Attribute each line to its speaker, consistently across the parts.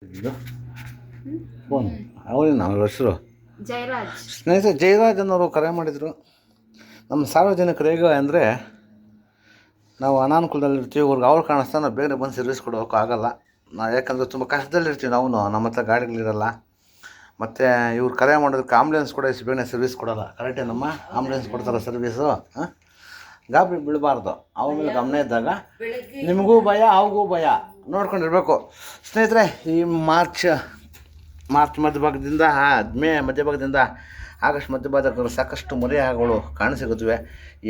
Speaker 1: ಇದು ಫೋನ್ ಅವರೇ ನಮ್ಮ ಹೆಸರು
Speaker 2: ಜಯರಾಜ್.
Speaker 1: ಸ್ನೇಹಿತರೆ ಜಯರಾಜ್ ಅನ್ನೋರು ಕರೆ ಮಾಡಿದರು. ನಮ್ಮ ಸಾರ್ವಜನಿಕರು ಅಂದರೆ ನಾವು ಅನಾನುಕೂಲದಲ್ಲಿರ್ತೀವಿ, ಅವ್ರು ಕಾಣಿಸ್ತಾ ನಾವು ಬೇರೆ ಬಂದು ಸರ್ವಿಸ್ ಕೊಡೋಕೆ ಆಗಲ್ಲ. ನಾವು ಯಾಕಂದರೆ ತುಂಬ ಕಷ್ಟದಲ್ಲಿರ್ತೀವಿ, ನಾವು ನಮ್ಮ ಹತ್ರ ಗಾಡಿಗಳಿರಲ್ಲ. ಮತ್ತು ಇವ್ರು ಕರೆ ಮಾಡೋದಕ್ಕೆ ಆಂಬುಲೆನ್ಸ್ ಕೂಡ ಇಷ್ಟು ಬೇಗನೆ ಸರ್ವಿಸ್ ಕೊಡೋಲ್ಲ. ಕರೆಕ್ಟೇ ನಮ್ಮ ಆಂಬುಲೆನ್ಸ್ ಕೊಡ್ತಾರೆ ಸರ್ವೀಸು. ಗಾಬರಿ ಬೀಳಬಾರ್ದು. ಅವ್ರ ಮೇಲೆ ಗಮನ ಇದ್ದಾಗ ನಿಮಗೂ ಭಯ, ಅವ್ರಿಗೂ ಭಯ, ನೋಡ್ಕೊಂಡಿರ್ಬೇಕು ಸ್ನೇಹಿತರೆ. ಈ ಮಾರ್ಚ್ ಮಧ್ಯಭಾಗದಿಂದ ಮೇ ಮಧ್ಯಭಾಗದಿಂದ ಆಗಸ್ಟ್ ಮಧ್ಯಭಾಗದಲ್ಲಿ ಸಾಕಷ್ಟು ಮರಿಯಾಗಳು ಕಾಣಸಿಗುತ್ತವೆ.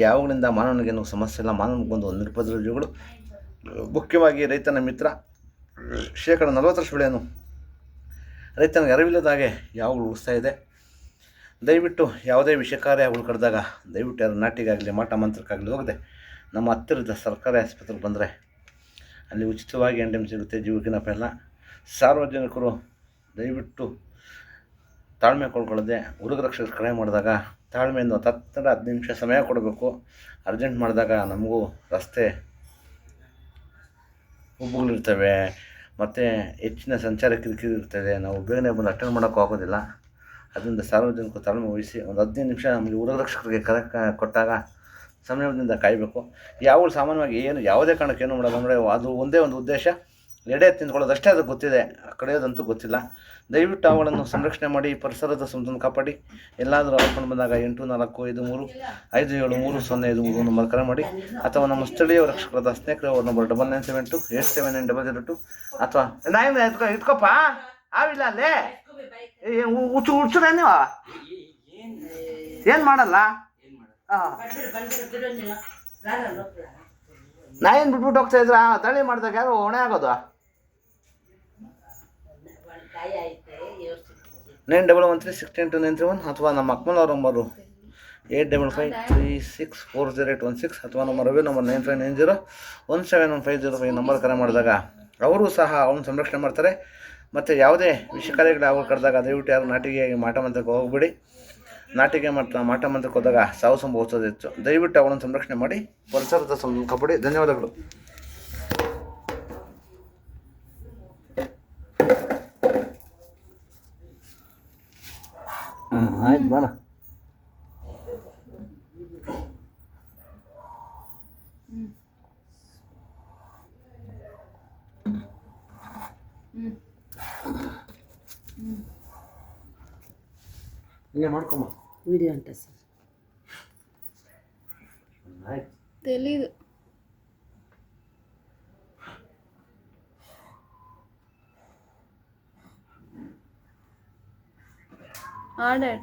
Speaker 1: ಯಾವಾಗಲಿಂದ ಮಾನವನಿಗೇನು ಸಮಸ್ಯೆ ಇಲ್ಲ, ಮಾನವನಿಗೊಂದು ನಿರುಪದ್ರ ಜೀವಿಗಳು. ಮುಖ್ಯವಾಗಿ ರೈತನ ಮಿತ್ರ 40% ಬೆಳೆಯನ್ನು ರೈತನಿಗೆ ಅರಿವಿಲ್ಲದಾಗೆ ಯಾವಾಗಲೂ ಉಳಿಸ್ತಾ ಇದೆ. ದಯವಿಟ್ಟು ಯಾವುದೇ ವಿಷಕಾರಿ ಹುಳು ಕಡಿದಾಗ ದಯವಿಟ್ಟು ಯಾರು ನಾಟಿಗಾಗಲಿ ಮಾಟ ಮಂತ್ರಕ್ಕಾಗಲಿ ಹೋಗದೆ ನಮ್ಮ ಹತ್ತಿರದ ಸರ್ಕಾರಿ ಆಸ್ಪತ್ರೆಗೆ ಬಂದರೆ ಅಲ್ಲಿ ಉಚಿತವಾಗಿ ಎಂಡೆಮ್ ಸಿಗುತ್ತೆ, ಜೀವಕಿನಪ್ಪ ಎಲ್ಲ. ಸಾರ್ವಜನಿಕರು ದಯವಿಟ್ಟು ತಾಳ್ಮೆ ಕೊಡ್ಕೊಳ್ಳದೆ ಹುಡುಗರಕ್ಷಕರು ಕರೆ ಮಾಡಿದಾಗ ತಾಳ್ಮೆಯಿಂದ 10-15 ನಿಮಿಷ ಸಮಯ ಕೊಡಬೇಕು. ಅರ್ಜೆಂಟ್ ಮಾಡಿದಾಗ ನಮಗೂ ರಸ್ತೆ ಉಬ್ಬುಗಳಿರ್ತವೆ ಮತ್ತು ಹೆಚ್ಚಿನ ಸಂಚಾರ ಕಿರಿಕಿರಿ ಇರ್ತದೆ. ನಾವು ಬೇಗನೆ ಬಂದು ಅಟೆಂಡ್ ಮಾಡೋಕ್ಕೂ ಆಗೋದಿಲ್ಲ. ಅದರಿಂದ ಸಾರ್ವಜನಿಕರು ತಾಳ್ಮೆ ವಹಿಸಿ ಒಂದು 15 ನಿಮಿಷ ನಮಗೆ ಹುಡುಗರಕ್ಷಕರಿಗೆ ಕರೆ ಕೊಟ್ಟಾಗ ಸಮಯದಿಂದ ಕಾಯಬೇಕು. ಯಾವಳು ಸಾಮಾನ್ಯವಾಗಿ ಯಾವುದೇ ಕಾರಣಕ್ಕೆ ಏನು ಮಾಡೋದು ಅಂದರೆ ಅದು ಒಂದೇ ಒಂದು ಉದ್ದೇಶ, ಎಡೆ ತಿಂದ್ಕೊಳ್ಳೋದಷ್ಟೇ ಅದಕ್ಕೆ ಗೊತ್ತಿದೆ, ಕಡಿಯೋದಂತೂ ಗೊತ್ತಿಲ್ಲ. ದಯವಿಟ್ಟು ಅವುಗಳನ್ನು ಸಂರಕ್ಷಣೆ ಮಾಡಿ, ಪರಿಸರದ ಸಮತೋಲನ ಕಾಪಾಡಿ. ಎಲ್ಲಾದರೂ ಹಾಕೊಂಡು ಬಂದಾಗ 8445730553 ನಂಬರ್ ಕರೆ ಮಾಡಿ, ಅಥವಾ ನಮ್ಮ ಸ್ಥಳೀಯ ರಕ್ಷಕರಾದ ಸ್ನೇಹಿತರು ನಂಬರ್ 9972879002 ಅಥವಾ ಇಟ್ಕೊಪ್ಪ ಆವಿಲ್ಲ ಅಲ್ಲೇ ಹುಚ್ಚುರ ನೀವು ಏನು ಮಾಡಲ್ಲ. ನಾ ಏನು ಬಿಟ್ಬಿಟ್ಟು ಹೋಗ್ತಾ ಇದ್ರ ತಳಿ ಮಾಡಿದಾಗ ಯಾರು ಹೊಣೆ ಆಗೋದು? 91369291 ಅಥವಾ ನಮ್ಮ ಅಕ್ಮಲ್ ಅವ್ರ ನಂಬರು 8553640816 ಅಥವಾ ನಮ್ಮ ರವಿ ನಂಬರ್ 9590171505 ನಂಬರ್ ಕರೆ ಮಾಡಿದಾಗ ಅವರು ಸಹ ಅವನು ಸಂರಕ್ಷಣೆ ಮಾಡ್ತಾರೆ. ಮತ್ತು ಯಾವುದೇ ವಿಷಕಾರಿಗಳು ಅವು ಕರೆದಾಗ ದಯವಿಟ್ಟು ಯಾರು ನಾಟಿಗೆ ಮಾಟ ಮಂತ್ರಕ್ಕೆ ಹೋಗ್ಬಿಡಿ. ನಾಟಿಗೆ ಮಾಟ ಮಂತ್ರಕ್ಕೆ ಹೋದಾಗ ಸಾವು ಸಂಭವಿಸೋದು ಹೆಚ್ಚು. ದಯವಿಟ್ಟು ಅವಳನ್ನು ಸಂರಕ್ಷಣೆ ಮಾಡಿ, ಪರಿಸರದ ಕಾಪಾಡಿ. ಧನ್ಯವಾದಗಳು. ಆಯ್ತು ಬಾರ. ಹೀಗೆ ಮಾಡ್ಕೊಮ್ಮ
Speaker 2: ವಿಡಿಯೋ ಅಂತ ಸರ್
Speaker 1: ಆಯ್ತು
Speaker 2: ತೆಲೀದು. ಆರ್ಡರ್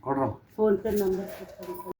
Speaker 1: ಕೊಡ್ರಮ್ಮ
Speaker 2: ಫೋನ್ ಪೇ ನಂಬರ್